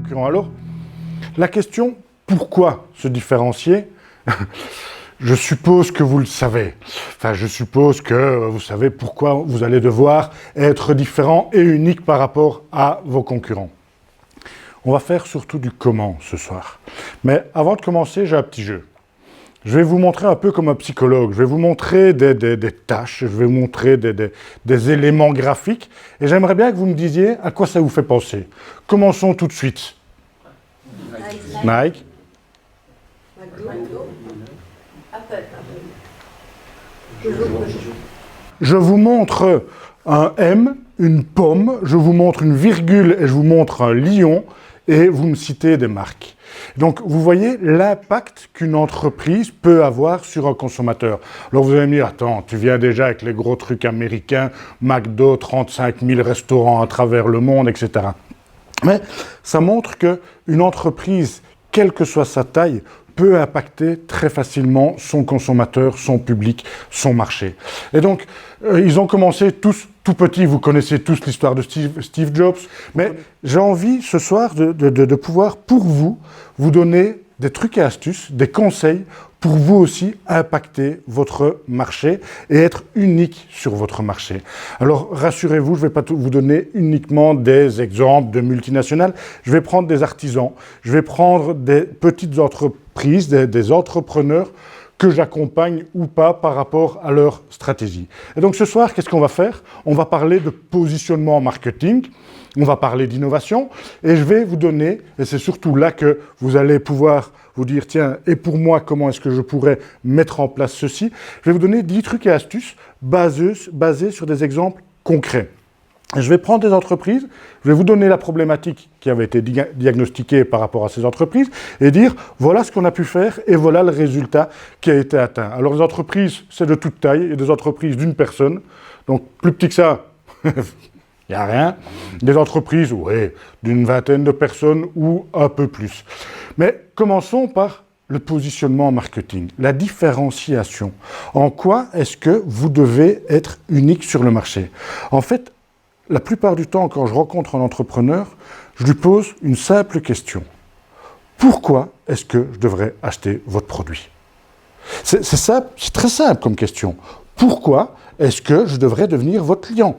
concurrents. Alors, la question, pourquoi se différencier? Je suppose que vous le savez. Enfin, je suppose que vous savez pourquoi vous allez devoir être différent et unique par rapport à vos concurrents. On va faire surtout du comment ce soir. Mais avant de commencer, j'ai un petit jeu. Je vais vous montrer un peu comme un psychologue. Je vais vous montrer des tâches, je vais vous montrer des éléments graphiques. Et j'aimerais bien que vous me disiez à quoi ça vous fait penser. Commençons tout de suite. Nike. Je vous montre un M, une pomme, je vous montre une virgule et je vous montre un lion et vous me citez des marques. Donc, vous voyez l'impact qu'une entreprise peut avoir sur un consommateur. Alors, vous allez me dire, attends, tu viens déjà avec les gros trucs américains, McDo, 35 000 restaurants à travers le monde, etc. Mais ça montre qu'une entreprise, quelle que soit sa taille, peut impacter très facilement son consommateur, son public, son marché. Et donc, ils ont commencé tous tout petits, vous connaissez tous l'histoire de Steve Jobs, mais j'ai envie ce soir de pouvoir, pour vous, vous donner des trucs et astuces, des conseils pour vous aussi impacter votre marché et être unique sur votre marché. Alors, rassurez-vous, je ne vais pas vous donner uniquement des exemples de multinationales, je vais prendre des artisans, je vais prendre des petites entreprises, des entrepreneurs que j'accompagne ou pas par rapport à leur stratégie. Et donc ce soir, qu'est-ce qu'on va faire? On va parler de positionnement en marketing, on va parler d'innovation, et je vais vous donner, et c'est surtout là que vous allez pouvoir vous dire, tiens, et pour moi, comment est-ce que je pourrais mettre en place ceci? Je vais vous donner 10 trucs et astuces basés sur des exemples concrets. Je vais prendre des entreprises, je vais vous donner la problématique qui avait été diagnostiquée par rapport à ces entreprises et dire voilà ce qu'on a pu faire et voilà le résultat qui a été atteint. Alors les entreprises, c'est de toute taille, il y a des entreprises d'une personne, donc plus petit que ça, il n'y a rien. Des entreprises, ouais, d'une vingtaine de personnes ou un peu plus. Mais commençons par le positionnement en marketing, la différenciation. En quoi est-ce que vous devez être unique sur le marché? En fait, la plupart du temps, quand je rencontre un entrepreneur, je lui pose une simple question. Pourquoi est-ce que je devrais acheter votre produit? C'est très simple comme question. Pourquoi est-ce que je devrais devenir votre client?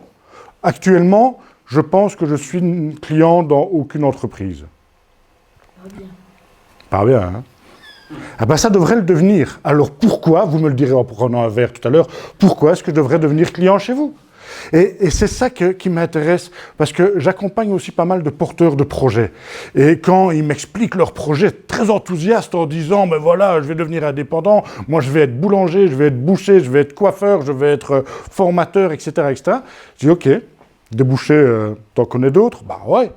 Actuellement, je pense que je suis client dans aucune entreprise. Pas bien, hein? Ah ben ça devrait le devenir. Alors pourquoi, vous me le direz en prenant un verre tout à l'heure, pourquoi est-ce que je devrais devenir client chez vous? Et c'est ça qui m'intéresse, parce que j'accompagne aussi pas mal de porteurs de projets. Et quand ils m'expliquent leurs projets très enthousiastes en disant « mais voilà, je vais devenir indépendant, moi je vais être boulanger, je vais être boucher, je vais être coiffeur, je vais être formateur, etc. etc. » Je dis « ok, des bouchers, t'en connais d'autres ?» Bah ouais.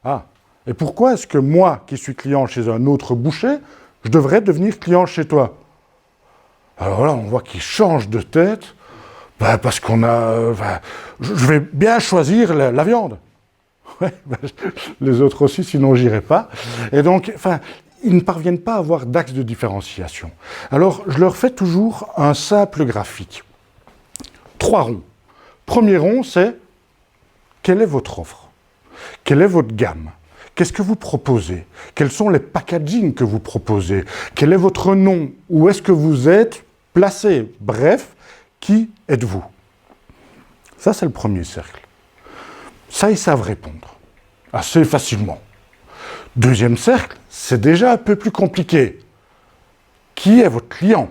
Ah. Et pourquoi est-ce que moi, qui suis client chez un autre boucher, je devrais devenir client chez toi? Alors là, on voit qu'ils changent de tête. Ben parce qu'on a... je vais bien choisir la viande. Ouais, les autres aussi, sinon j'irai pas. Et donc, ils ne parviennent pas à avoir d'axe de différenciation. Alors, je leur fais toujours un simple graphique. 3 ronds. Premier rond, c'est quelle est votre offre? Quelle est votre gamme? Qu'est-ce que vous proposez? Quels sont les packagings que vous proposez? Quel est votre nom? Où est-ce que vous êtes placé? Bref, qui êtes-vous? Ça, c'est le premier cercle. Ça, ils savent répondre assez facilement. Deuxième cercle, c'est déjà un peu plus compliqué. Qui est votre client?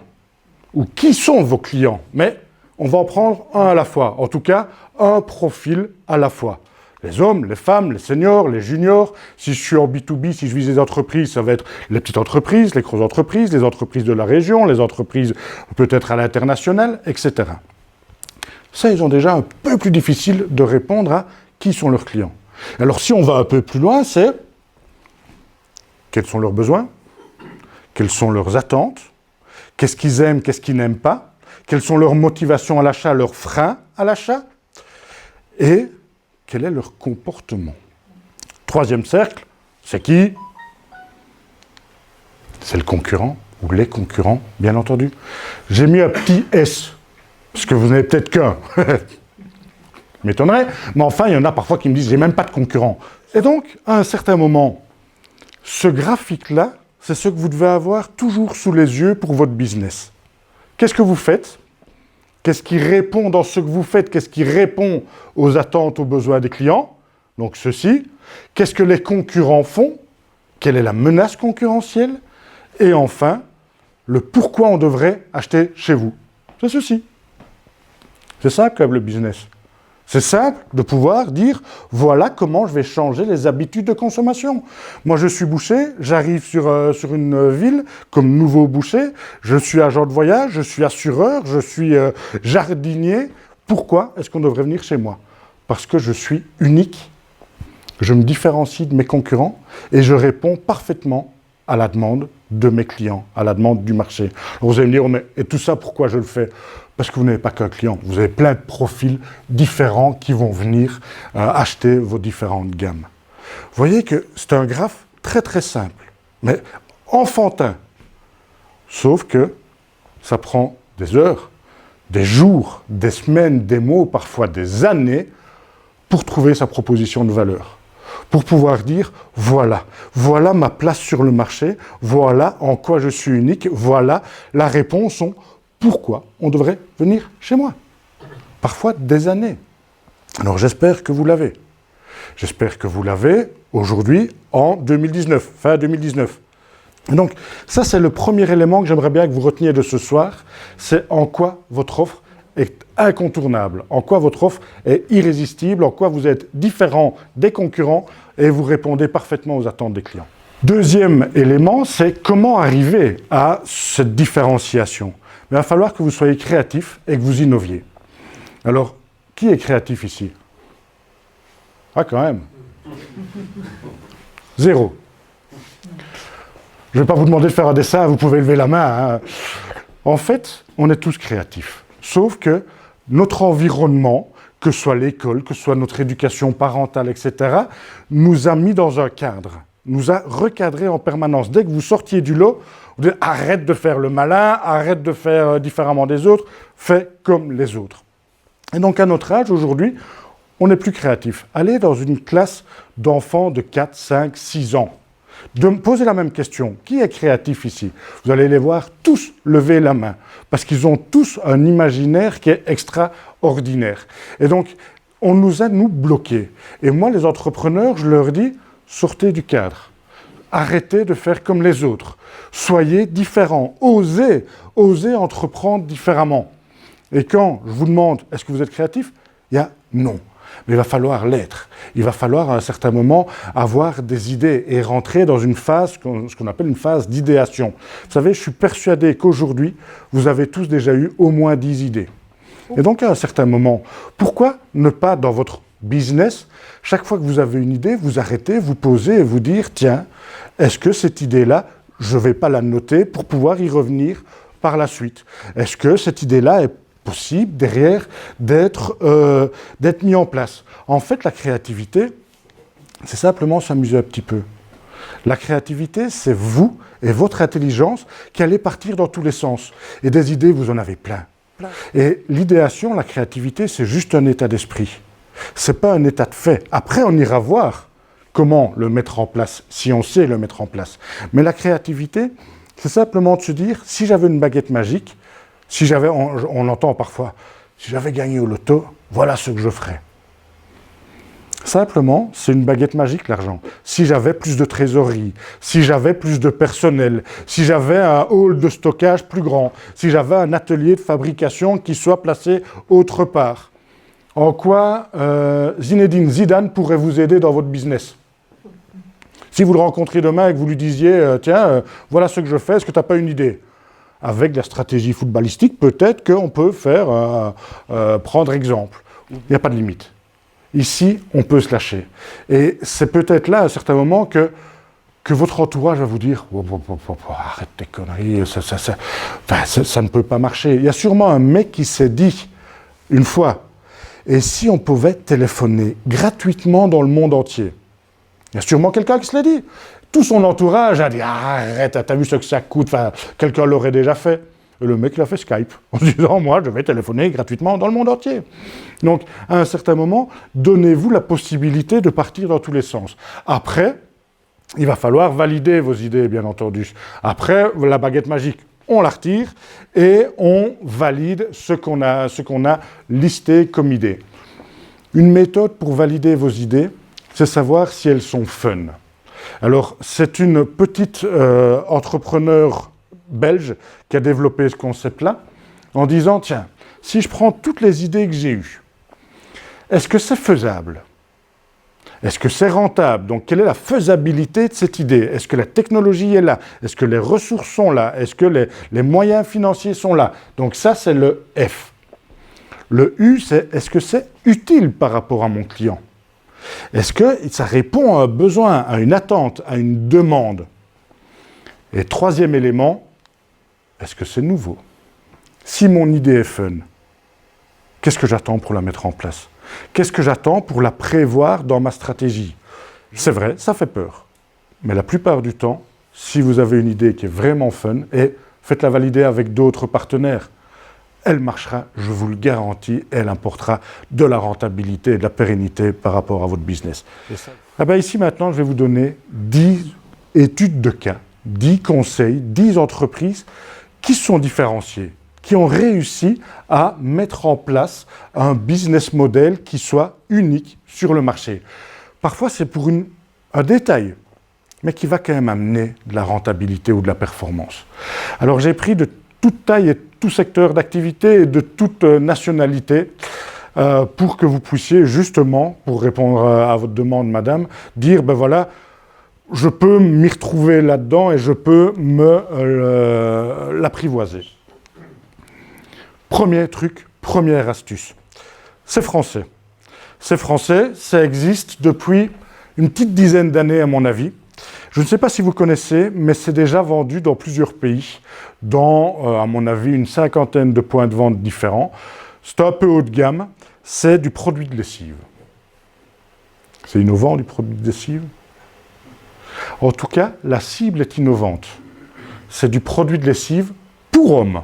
Ou qui sont vos clients? Mais on va en prendre un à la fois. En tout cas, un profil à la fois. Les hommes, les femmes, les seniors, les juniors. Si je suis en B2B, si je vise les entreprises, ça va être les petites entreprises, les grosses entreprises, les entreprises de la région, les entreprises peut-être à l'international, etc. Ça, ils ont déjà un peu plus difficile de répondre à qui sont leurs clients. Alors, si on va un peu plus loin, c'est quels sont leurs besoins, quelles sont leurs attentes, qu'est-ce qu'ils aiment, qu'est-ce qu'ils n'aiment pas, quelles sont leurs motivations à l'achat, leurs freins à l'achat, et quel est leur comportement. Troisième cercle, c'est qui? C'est le concurrent, ou les concurrents, bien entendu. J'ai mis un petit S, parce que vous n'avez peut-être qu'un. M'étonnerait, mais enfin, il y en a parfois qui me disent « j'ai même pas de concurrent ». Et donc, à un certain moment, ce graphique-là, c'est ce que vous devez avoir toujours sous les yeux pour votre business. Qu'est-ce que vous faites? Qu'est-ce qui répond dans ce que vous faites? Qu'est-ce qui répond aux attentes, aux besoins des clients? Donc ceci. Qu'est-ce que les concurrents font? Quelle est la menace concurrentielle? Et enfin, le pourquoi on devrait acheter chez vous. C'est ceci. C'est simple comme le business. C'est simple de pouvoir dire, voilà comment je vais changer les habitudes de consommation. Moi, je suis boucher, j'arrive sur une ville comme nouveau boucher, je suis agent de voyage, je suis assureur, je suis jardinier. Pourquoi est-ce qu'on devrait venir chez moi? Parce que je suis unique, je me différencie de mes concurrents et je réponds parfaitement à la demande de mes clients, à la demande du marché. Alors vous allez me dire, mais et tout ça, pourquoi je le fais? Parce que vous n'avez pas qu'un client, vous avez plein de profils différents qui vont venir acheter vos différentes gammes. Vous voyez que c'est un graphe très très simple, mais enfantin. Sauf que ça prend des heures, des jours, des semaines, des mois, parfois des années pour trouver sa proposition de valeur. Pour pouvoir dire, voilà ma place sur le marché, voilà en quoi je suis unique, voilà la réponse aux pourquoi on devrait venir chez moi. Parfois des années. Alors j'espère que vous l'avez. J'espère que vous l'avez aujourd'hui en 2019, fin 2019. Et donc ça c'est le premier élément que j'aimerais bien que vous reteniez de ce soir, c'est en quoi votre offre est incontournable, en quoi votre offre est irrésistible, en quoi vous êtes différent des concurrents et vous répondez parfaitement aux attentes des clients. Deuxième élément, c'est comment arriver à cette différenciation. Mais il va falloir que vous soyez créatif et que vous innoviez. Alors, qui est créatif ici? Ah, quand même. Zéro. Je ne vais pas vous demander de faire un dessin, vous pouvez lever la main. Hein. En fait, on est tous créatifs. Sauf que notre environnement, que ce soit l'école, que ce soit notre éducation parentale, etc., nous a mis dans un cadre, nous a recadré en permanence. Dès que vous sortiez du lot, vous dites arrête de faire le malin, arrête de faire différemment des autres, fais comme les autres. Et donc à notre âge, aujourd'hui, on n'est plus créatif. Allez dans une classe d'enfants de 4, 5, 6 ans. De me poser la même question. Qui est créatif ici? Vous allez les voir tous lever la main. Parce qu'ils ont tous un imaginaire qui est extraordinaire. Et donc, on nous a, nous, bloqués. Et moi, les entrepreneurs, je leur dis, sortez du cadre. Arrêtez de faire comme les autres. Soyez différents. Osez entreprendre différemment. Et quand je vous demande, est-ce que vous êtes créatif? Il y a non. Mais il va falloir l'être. Il va falloir à un certain moment avoir des idées et rentrer dans une phase, ce qu'on appelle une phase d'idéation. Vous savez, je suis persuadé qu'aujourd'hui, vous avez tous déjà eu au moins 10 idées. Et donc à un certain moment, pourquoi ne pas dans votre business, chaque fois que vous avez une idée, vous arrêtez, vous posez et vous dire, tiens, est-ce que cette idée-là, je ne vais pas la noter pour pouvoir y revenir par la suite? Est-ce que cette idée-là est possible derrière d'être mis en place? En fait, la créativité, c'est simplement s'amuser un petit peu. La créativité, c'est vous et votre intelligence qui allez partir dans tous les sens. Et des idées, vous en avez plein. Et l'idéation, la créativité, c'est juste un état d'esprit. C'est pas un état de fait. Après, on ira voir comment le mettre en place, si on sait le mettre en place. Mais la créativité, c'est simplement de se dire, si j'avais une baguette magique, si j'avais, on entend parfois, si j'avais gagné au loto, voilà ce que je ferais. Simplement, c'est une baguette magique, l'argent. Si j'avais plus de trésorerie, si j'avais plus de personnel, si j'avais un hall de stockage plus grand, si j'avais un atelier de fabrication qui soit placé autre part. En quoi Zinedine Zidane pourrait vous aider dans votre business? Si vous le rencontrez demain et que vous lui disiez, tiens, voilà ce que je fais, est-ce que tu n'as pas une idée? Avec la stratégie footballistique, peut-être qu'on peut faire prendre exemple. Il n'y a pas de limite. Ici, on peut se lâcher. Et c'est peut-être là, à un certain moment, que votre entourage va vous dire « Arrête tes conneries, ça ne peut pas marcher. » Il y a sûrement un mec qui s'est dit, une fois, et si on pouvait téléphoner gratuitement dans le monde entier? Il y a sûrement quelqu'un qui se l'a dit. Tout son entourage a dit « Arrête, t'as vu ce que ça coûte ?» Enfin, quelqu'un l'aurait déjà fait. Et le mec, il a fait Skype, en disant « Moi, je vais téléphoner gratuitement dans le monde entier. » Donc, à un certain moment, donnez-vous la possibilité de partir dans tous les sens. Après, il va falloir valider vos idées, bien entendu. Après, la baguette magique, on la retire et on valide ce qu'on a listé comme idée. Une méthode pour valider vos idées, c'est savoir si elles sont fun. Alors, c'est une petite entrepreneur belge qui a développé ce concept-là en disant, tiens, si je prends toutes les idées que j'ai eues, est-ce que c'est faisable ? Est-ce que c'est rentable? Donc, quelle est la faisabilité de cette idée? Est-ce que la technologie est là? Est-ce que les ressources sont là? Est-ce que les moyens financiers sont là? Donc ça, c'est le F. Le U, c'est est-ce que c'est utile par rapport à mon client? Est-ce que ça répond à un besoin, à une attente, à une demande? Et troisième élément, est-ce que c'est nouveau? Si mon idée est fun, qu'est-ce que j'attends pour la mettre en place? Qu'est-ce que j'attends pour la prévoir dans ma stratégie? C'est vrai, ça fait peur. Mais la plupart du temps, si vous avez une idée qui est vraiment fun, et faites-la valider avec d'autres partenaires, elle marchera, je vous le garantis, et elle apportera de la rentabilité et de la pérennité par rapport à votre business. Ici maintenant, je vais vous donner 10 études de cas, 10 conseils, 10 entreprises qui sont différenciées, qui ont réussi à mettre en place un business model qui soit unique sur le marché. Parfois, c'est pour un détail, mais qui va quand même amener de la rentabilité ou de la performance. Alors, j'ai pris de toute taille et tout secteur d'activité et de toute nationalité pour que vous puissiez justement, pour répondre à votre demande, madame, dire, ben voilà, je peux m'y retrouver là-dedans et je peux l'apprivoiser. Premier truc, première astuce, c'est français. C'est français, ça existe depuis une petite dizaine d'années à mon avis. Je ne sais pas si vous connaissez, mais c'est déjà vendu dans plusieurs pays, dans, à mon avis, une cinquantaine de points de vente différents. C'est un peu haut de gamme, c'est du produit de lessive. C'est innovant, du produit de lessive? En tout cas, la cible est innovante. C'est du produit de lessive pour hommes.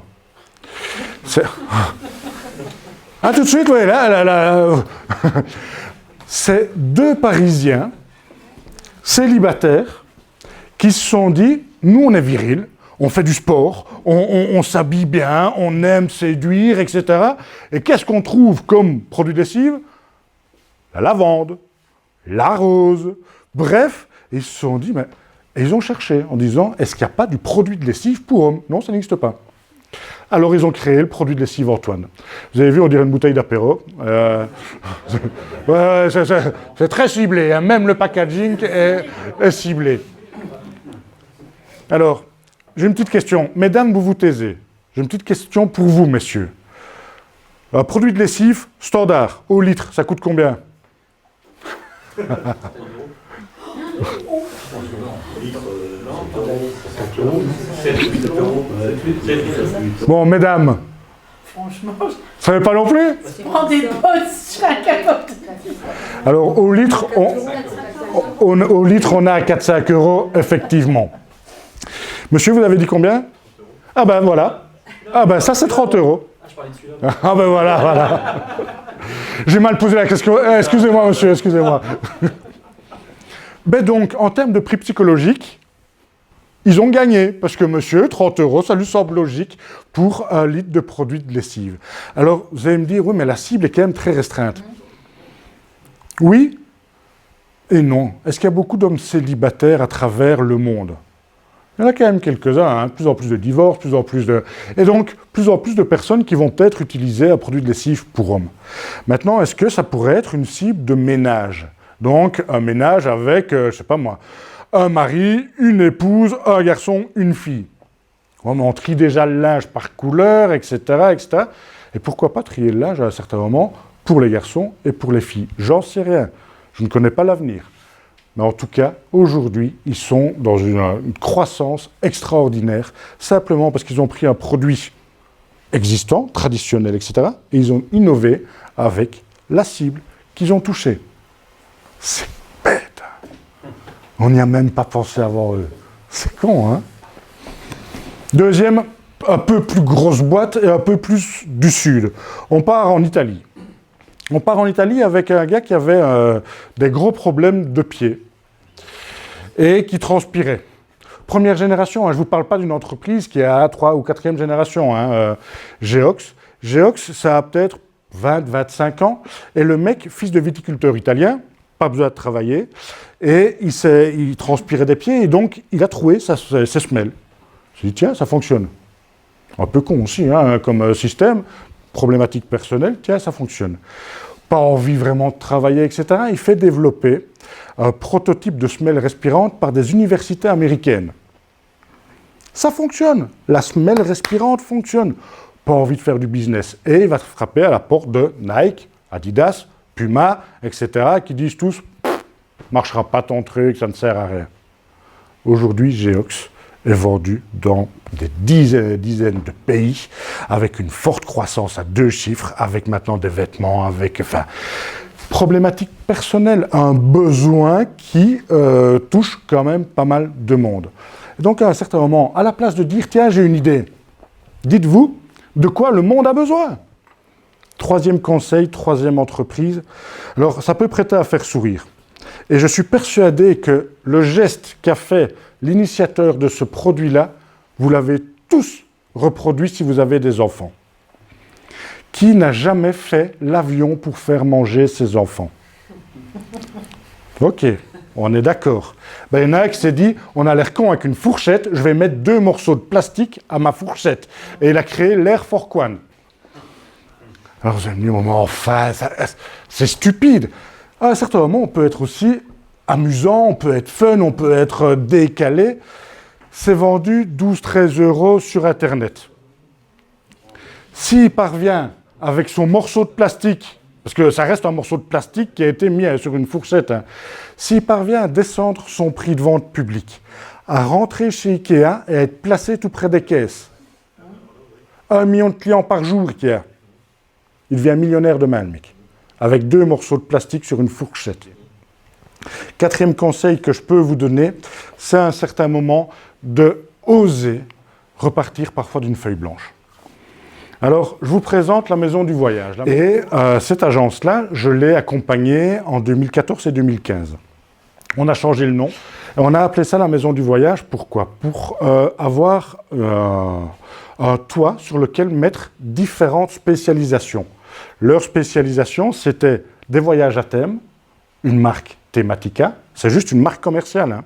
Ah, tout de suite, oui, là. C'est deux Parisiens célibataires qui se sont dit, nous on est virils, on fait du sport, on s'habille bien, on aime séduire, etc. Et qu'est-ce qu'on trouve comme produit de lessive? La lavande, la rose, bref, ils se sont dit, mais... Et ils ont cherché en disant, est-ce qu'il n'y a pas du produit de lessive pour hommes? Non, ça n'existe pas. Alors, ils ont créé le produit de lessive Antoine. Vous avez vu, on dirait une bouteille d'apéro. C'est très ciblé, hein. Même le packaging est ciblé. Alors, j'ai une petite question. Mesdames, vous vous taisez. J'ai une petite question pour vous, messieurs. Un produit de lessive standard, au litre, ça coûte combien? Bon, mesdames, franchement, vous savez pas non plus? je prends des potes chacun. Alors, au litre, on a à 4-5 euros, effectivement. Monsieur, vous avez dit combien? Ah ben voilà. Ah ben ça, c'est 30 euros. Ah ben voilà. J'ai mal posé la question. Excusez-moi, monsieur, excusez-moi. Ben donc, en termes de prix psychologique, ils ont gagné, parce que monsieur, 30 euros, ça lui semble logique pour un litre de produit de lessive. Alors, vous allez me dire, oui, mais la cible est quand même très restreinte. Oui et non. Est-ce qu'il y a beaucoup d'hommes célibataires à travers le monde? Il y en a quand même quelques-uns, hein, plus en plus de divorces, plus en plus de... Et donc, plus en plus de personnes qui vont peut-être utiliser un produit de lessive pour hommes. Maintenant, est-ce que ça pourrait être une cible de ménage? Donc, un ménage avec, je ne sais pas moi, un mari, une épouse, un garçon, une fille. On trie déjà le linge par couleur, etc., etc. Et pourquoi pas trier le linge à un certain moment pour les garçons et pour les filles? J'en sais rien. Je ne connais pas l'avenir. Mais en tout cas, aujourd'hui, ils sont dans une croissance extraordinaire, simplement parce qu'ils ont pris un produit existant, traditionnel, etc., et ils ont innové avec la cible qu'ils ont touchée. C'est bête. On n'y a même pas pensé avant eux. C'est con, hein? Deuxième, un peu plus grosse boîte et un peu plus du sud. On part en Italie. On part en Italie avec un gars qui avait des gros problèmes de pied. et qui transpirait. Première génération, hein, je ne vous parle pas d'une entreprise qui est à 3 ou 4e génération, hein, Geox. Geox, ça a peut-être 20, 25 ans, et le mec, fils de viticulteur italien, pas besoin de travailler, et il transpirait des pieds, et donc il a trouvé ses semelles. Il s'est dit, tiens, ça fonctionne. Un peu con aussi, hein, comme système, problématique personnelle, tiens, ça fonctionne. Pas envie vraiment de travailler, etc. Il fait développer un prototype de semelle respirante par des universités américaines. Ça fonctionne, la semelle respirante fonctionne. Pas envie de faire du business. Et il va frapper à la porte de Nike, Adidas, Puma, etc., qui disent tous « marchera pas ton truc, ça ne sert à rien ». Aujourd'hui, Geox est vendu dans des dizaines et dizaines de pays, avec une forte croissance à 2 chiffres, avec maintenant des vêtements, problématique personnelle, un besoin qui touche quand même pas mal de monde. Et donc à un certain moment, à la place de dire « tiens, j'ai une idée », dites-vous de quoi le monde a besoin. 3e conseil, 3e entreprise. Alors ça peut prêter à faire sourire. Et je suis persuadé que le geste qu'a fait l'initiateur de ce produit-là, vous l'avez tous reproduit si vous avez des enfants. Qui n'a jamais fait l'avion pour faire manger ses enfants? Ok, on est d'accord. Ben, il y en a qui s'est dit, on a l'air con avec une fourchette, je vais mettre 2 morceaux de plastique à ma fourchette. Et il a créé l'Air Force One. Alors vous allez me dire, mais enfin, c'est stupide. À un certain moment, on peut être aussi amusant, on peut être fun, on peut être décalé. C'est vendu 12-13 € sur Internet. S'il parvient avec son morceau de plastique, parce que ça reste un morceau de plastique qui a été mis sur une fourchette, hein, s'il parvient à descendre son prix de vente public, à rentrer chez Ikea et à être placé tout près des caisses, 1 million de clients par jour Ikea, il devient millionnaire demain, le mec, avec 2 morceaux de plastique sur une fourchette. 4e conseil que je peux vous donner, c'est à un certain moment de oser repartir parfois d'une feuille blanche. Alors, je vous présente la Maison du Voyage. Et cette agence-là, je l'ai accompagnée en 2014 et 2015. On a changé le nom et on a appelé ça la Maison du Voyage. Pourquoi? Pour avoir un toit sur lequel mettre différentes spécialisations. Leur spécialisation, c'était des voyages à thème, une marque Tematica, c'est juste une marque commerciale, hein.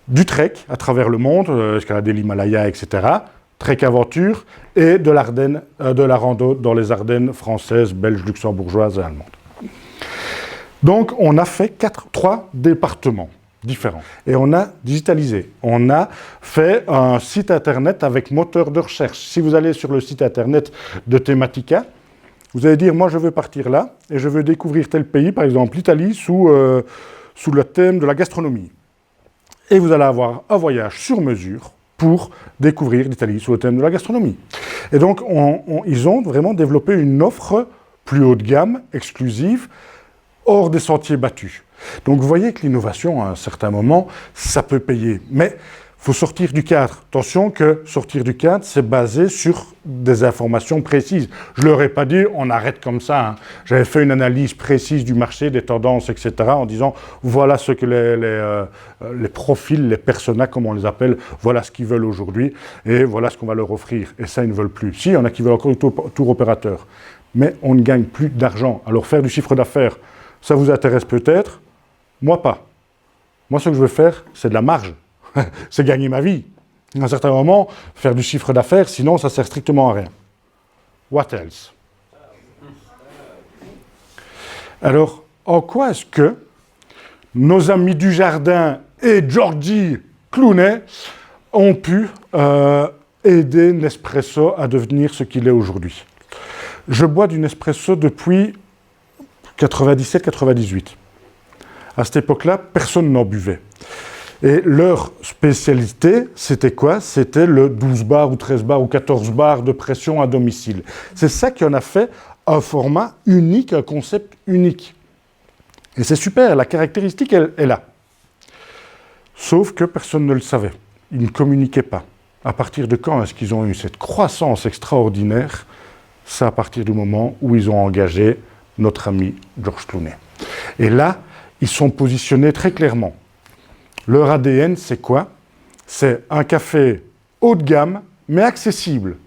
Du trek à travers le monde, escalader l'Himalaya, etc., trek aventure, et de la rando dans les Ardennes françaises, belges, luxembourgeoises et allemandes. Donc on a fait 3 départements différents. Et on a digitalisé. On a fait un site internet avec moteur de recherche. Si vous allez sur le site internet de Tematica, vous allez dire, moi je veux partir là, et je veux découvrir tel pays, par exemple l'Italie, sous le thème de la gastronomie. Et vous allez avoir un voyage sur mesure pour découvrir l'Italie sous le thème de la gastronomie. Et donc ils ont vraiment développé une offre plus haut de gamme, exclusive, hors des sentiers battus. Donc vous voyez que l'innovation, à un certain moment, ça peut payer. Mais il faut sortir du cadre. Attention que sortir du cadre, c'est basé sur des informations précises. Je ne leur ai pas dit, on arrête comme ça, hein. J'avais fait une analyse précise du marché, des tendances, etc., en disant, voilà ce que les profils, les personas, comme on les appelle, voilà ce qu'ils veulent aujourd'hui, et voilà ce qu'on va leur offrir. Et ça, ils ne veulent plus. Si, il y en a qui veulent encore du tour opérateur. Mais on ne gagne plus d'argent. Alors faire du chiffre d'affaires, ça vous intéresse peut-être, moi pas. Moi, ce que je veux faire, c'est de la marge. C'est gagner ma vie. À un certain moment, faire du chiffre d'affaires, sinon ça sert strictement à rien. What else? Alors, en quoi est-ce que nos amis du jardin et Georgie Clooney ont pu aider Nespresso à devenir ce qu'il est aujourd'hui? Je bois du Nespresso depuis 97-98. À cette époque-là, personne n'en buvait. Et leur spécialité, c'était quoi? C'était le 12 bars ou 13 bars ou 14 bars de pression à domicile. C'est ça qui en a fait un format unique, un concept unique. Et c'est super, la caractéristique, elle est là. Sauf que personne ne le savait. Ils ne communiquaient pas. À partir de quand est-ce qu'ils ont eu cette croissance extraordinaire? C'est à partir du moment où ils ont engagé notre ami George Clooney. Et là, ils sont positionnés très clairement. Leur ADN, c'est quoi? C'est un café haut de gamme, mais accessible.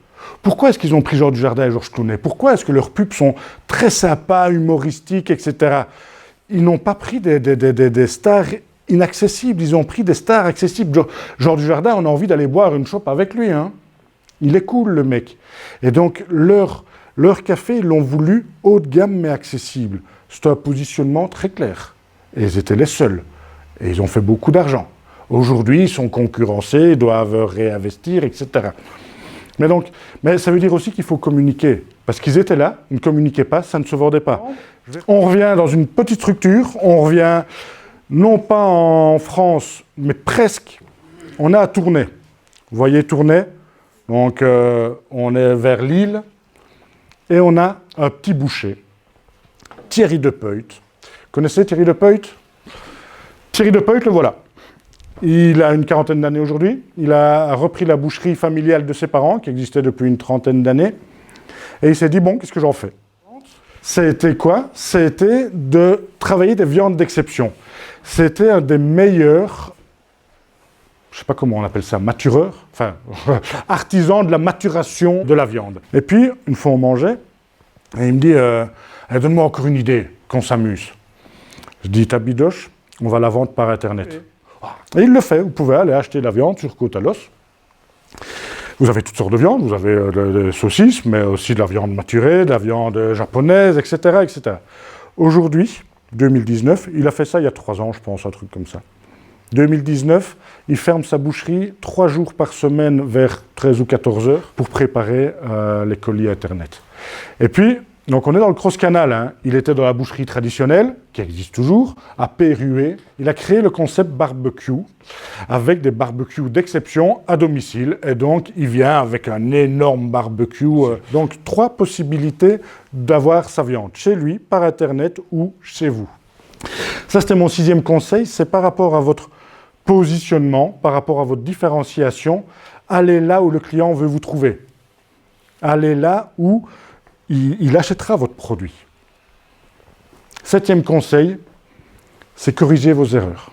Pourquoi est-ce qu'ils ont pris Georges Dujardin et Georges Clooney? Pourquoi est-ce que leurs pubs sont très sympas, humoristiques, etc. Ils n'ont pas pris des stars inaccessibles, ils ont pris des stars accessibles. Georges Dujardin, on a envie d'aller boire une chope avec lui. Hein. Il est cool, le mec. Et donc, leur café, ils l'ont voulu haut de gamme, mais accessible. C'est un positionnement très clair. Et ils étaient les seuls. Et ils ont fait beaucoup d'argent. Aujourd'hui, ils sont concurrencés, ils doivent réinvestir, etc. Mais ça veut dire aussi qu'il faut communiquer. Parce qu'ils étaient là, ils ne communiquaient pas, ça ne se vendait pas. On revient dans une petite structure, on revient non pas en France, mais presque. On est à Tournai. Vous voyez Tournai? Donc on est vers Lille. Et on a un petit boucher, Thierry Depeut. Connaissez Thierry Depeut? Thierry Depeut, le voilà. Il a une quarantaine d'années aujourd'hui. Il a repris la boucherie familiale de ses parents, qui existait depuis une trentaine d'années. Et il s'est dit, bon, qu'est-ce que j'en fais? Ça a été quoi? Ça a été de travailler des viandes d'exception. C'était un des meilleurs, je ne sais pas comment on appelle ça, matureurs, enfin, artisans de la maturation de la viande. Et puis, une fois on mangeait, et il me dit, donne-moi encore une idée, qu'on s'amuse. Je dis, ta bidoche, on va la vendre par Internet. Et il le fait, vous pouvez aller acheter de la viande sur Côte à l'os. Vous avez toutes sortes de viandes, vous avez des saucisses, mais aussi de la viande maturée, de la viande japonaise, etc. etc. Aujourd'hui, 2019, il a fait ça il y a 3 ans, je pense, un truc comme ça. 2019, il ferme sa boucherie 3 jours par semaine vers 13 ou 14 heures pour préparer les colis Internet. Et puis, donc on est dans le cross-canal, hein. Il était dans la boucherie traditionnelle, qui existe toujours, à Pérué. Il a créé le concept barbecue, avec des barbecues d'exception à domicile. Et donc, il vient avec un énorme barbecue. Donc, 3 possibilités d'avoir sa viande, chez lui, par Internet ou chez vous. Ça, c'était mon 6e conseil, c'est par rapport à votre positionnement, par rapport à votre différenciation, allez là où le client veut vous trouver. Allez là où il achètera votre produit. 7e conseil, c'est corriger vos erreurs.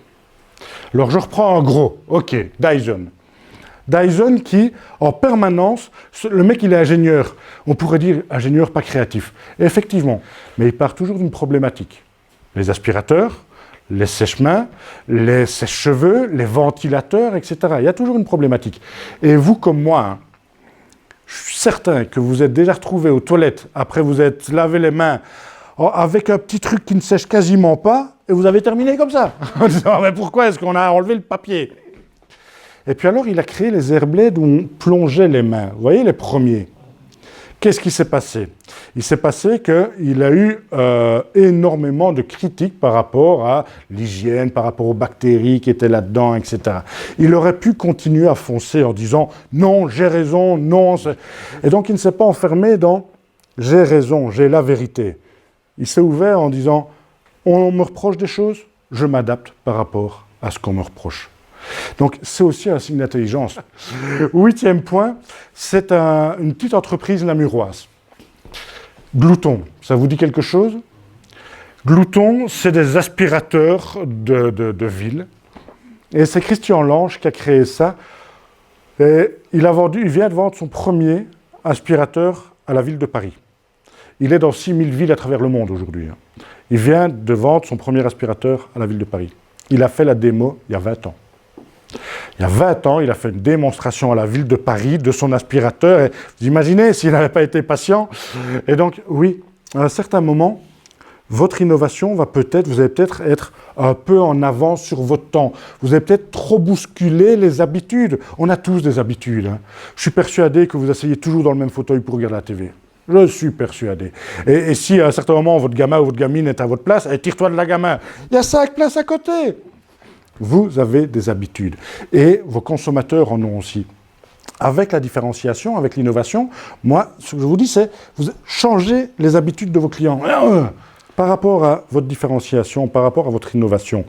Alors, je reprends en gros. OK, Dyson. Dyson qui, en permanence, le mec, il est ingénieur. On pourrait dire ingénieur pas créatif. Et effectivement, mais il part toujours d'une problématique. Les aspirateurs, les sèche-mains, les sèche-cheveux, les ventilateurs, etc. Il y a toujours une problématique. Et vous, comme moi, hein, je suis certain que vous êtes déjà retrouvé aux toilettes, après vous êtes lavé les mains, avec un petit truc qui ne sèche quasiment pas, et vous avez terminé comme ça. En disant, mais pourquoi est-ce qu'on a enlevé le papier? Et puis alors, il a créé les Airblades où on plongeait les mains. Vous voyez, les premiers. Qu'est-ce qui s'est passé? Il s'est passé qu'il a eu énormément de critiques par rapport à l'hygiène, par rapport aux bactéries qui étaient là-dedans, etc. Il aurait pu continuer à foncer en disant « non, j'ai raison, non ». Et donc, il ne s'est pas enfermé dans « j'ai raison, j'ai la vérité ». Il s'est ouvert en disant « on me reproche des choses, je m'adapte par rapport à ce qu'on me reproche ». Donc, c'est aussi un signe d'intelligence. 8e point, c'est une petite entreprise namuroise. Glouton, ça vous dit quelque chose? Glouton, c'est des aspirateurs de ville. Et c'est Christian Lange qui a créé ça. Et il vient de vendre son premier aspirateur à la ville de Paris. Il est dans 6000 villes à travers le monde aujourd'hui. Il vient de vendre son premier aspirateur à la ville de Paris. Il a fait la démo il y a 20 ans. Il y a 20 ans, il a fait une démonstration à la ville de Paris de son aspirateur. Et vous imaginez s'il n'avait pas été patient. Et donc, oui, à un certain moment, votre innovation va peut-être, vous allez peut-être être un peu en avance sur votre temps. Vous allez peut-être trop bousculer les habitudes. On a tous des habitudes. Hein. Je suis persuadé que vous asseyez toujours dans le même fauteuil pour regarder la TV. Je suis persuadé. Et si à un certain moment, votre gamin ou votre gamine est à votre place, tire-toi de la gamin. Il y a 5 places à côté. Vous avez des habitudes. Et vos consommateurs en ont aussi. Avec la différenciation, avec l'innovation, moi, ce que je vous dis, c'est vous changez les habitudes de vos clients. Par rapport à votre différenciation, par rapport à votre innovation.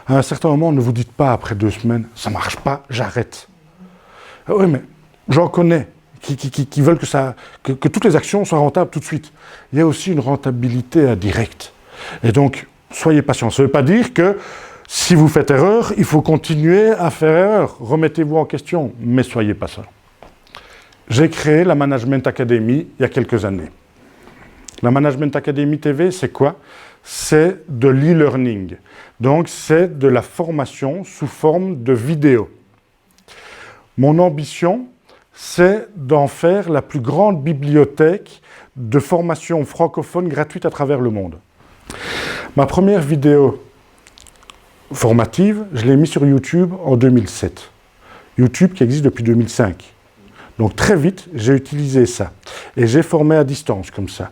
À un certain moment, ne vous dites pas après 2 semaines, ça ne marche pas, j'arrête. Oui, mais j'en connais qui veulent que toutes les actions soient rentables tout de suite. Il y a aussi une rentabilité indirecte. Et donc, soyez patients. Ça ne veut pas dire que Si vous faites erreur, il faut continuer à faire erreur. Remettez-vous en question, mais soyez pas ça. J'ai créé la Management Academy il y a quelques années. La Management Academy TV, c'est quoi? C'est de l'e-learning. Donc, c'est de la formation sous forme de vidéo. Mon ambition, c'est d'en faire la plus grande bibliothèque de formation francophone gratuite à travers le monde. Ma première vidéo formative, je l'ai mise sur YouTube en 2007. YouTube qui existe depuis 2005. Donc très vite, j'ai utilisé ça. Et j'ai formé à distance comme ça.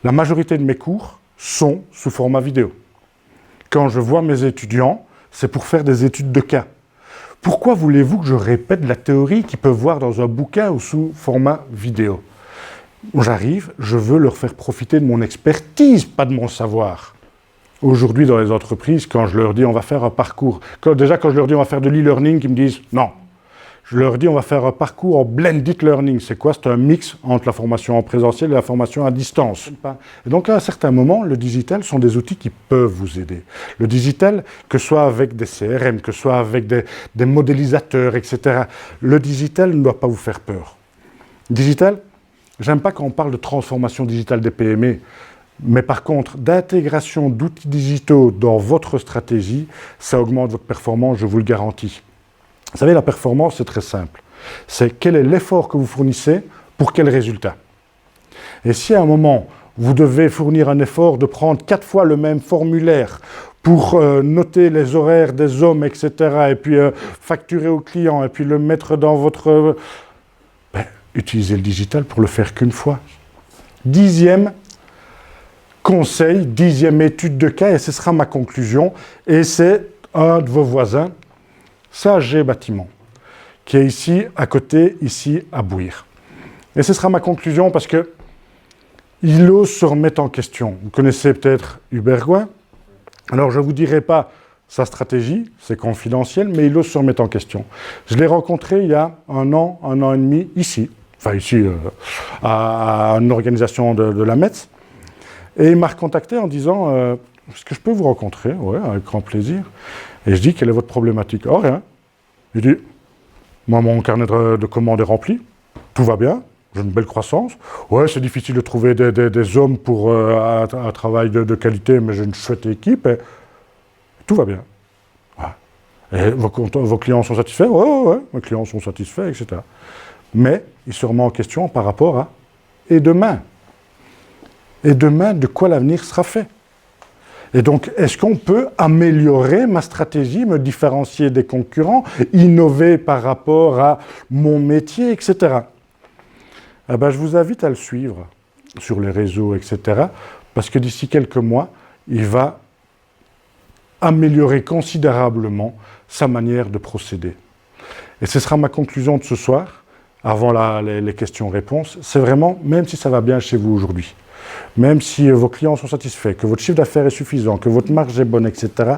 La majorité de mes cours sont sous format vidéo. Quand je vois mes étudiants, c'est pour faire des études de cas. Pourquoi voulez-vous que je répète la théorie qu'ils peuvent voir dans un bouquin ou sous format vidéo? J'arrive, je veux leur faire profiter de mon expertise, pas de mon savoir. Aujourd'hui, dans les entreprises, quand je leur dis on va faire un parcours, déjà quand je leur dis on va faire de l'e-learning, ils me disent non. Je leur dis on va faire un parcours en blended learning. C'est quoi? C'est un mix entre la formation en présentiel et la formation à distance. Et donc à un certain moment, le digital sont des outils qui peuvent vous aider. Le digital, que ce soit avec des CRM, que ce soit avec des modélisateurs, etc. Le digital ne doit pas vous faire peur. Digital, j'aime pas quand on parle de transformation digitale des PME. Mais par contre, d'intégration d'outils digitaux dans votre stratégie, ça augmente votre performance, je vous le garantis. Vous savez, la performance, c'est très simple. C'est quel est l'effort que vous fournissez pour quel résultat. Et si à un moment, vous devez fournir un effort de prendre 4 fois le même formulaire pour noter les horaires des hommes, etc., et puis facturer au client, et puis le mettre dans votre... utilisez le digital pour le faire qu'une fois. 10e conseil, 10e étude de cas, et ce sera ma conclusion, et c'est un de vos voisins, SAG Bâtiment, qui est ici, à côté, ici, à Bouir. Et ce sera ma conclusion parce que il ose se remettre en question. Vous connaissez peut-être Hubert Gouin. Alors, je ne vous dirai pas sa stratégie, c'est confidentiel, mais il ose se remettre en question. Je l'ai rencontré il y a un an et demi, ici, à une organisation de la Metz. Et il m'a recontacté en disant est-ce que je peux vous rencontrer? Oui, avec grand plaisir. Et je dis quelle est votre problématique? Oh, rien. Il dit moi, mon carnet de commandes est rempli, tout va bien, j'ai une belle croissance. Ouais, c'est difficile de trouver des hommes pour un travail de qualité, mais j'ai une chouette équipe et tout va bien. Ouais. Et vos clients sont satisfaits? Ouais, mes clients sont satisfaits, etc. Mais il se remet en question par rapport à et demain? Et demain, de quoi l'avenir sera fait? Et donc, est-ce qu'on peut améliorer ma stratégie, me différencier des concurrents, innover par rapport à mon métier, etc. Eh ben, je vous invite à le suivre sur les réseaux, etc. Parce que d'ici quelques mois, il va améliorer considérablement sa manière de procéder. Et ce sera ma conclusion de ce soir, avant les questions-réponses. C'est vraiment, même si ça va bien chez vous aujourd'hui, même si vos clients sont satisfaits, que votre chiffre d'affaires est suffisant, que votre marge est bonne, etc.,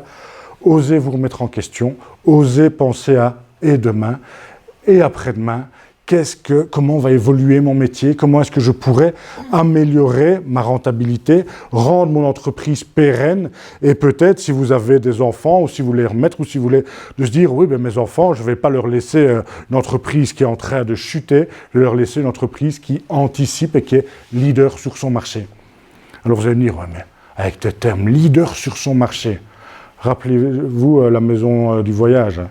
osez vous remettre en question, osez penser à et demain, et après-demain, comment va évoluer mon métier, comment est-ce que je pourrais améliorer ma rentabilité, rendre mon entreprise pérenne, et peut-être si vous avez des enfants, ou si vous voulez remettre, ou si vous voulez de se dire, oui, ben, mes enfants, je ne vais pas leur laisser une entreprise qui est en train de chuter, je vais leur laisser une entreprise qui anticipe et qui est leader sur son marché. Alors vous allez me dire, ouais, mais avec tes termes, leader sur son marché, rappelez-vous la maison du voyage, hein.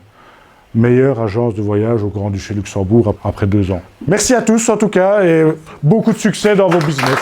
Meilleure agence de voyage au Grand-Duché Luxembourg après 2 ans. Merci à tous en tout cas et beaucoup de succès dans vos business.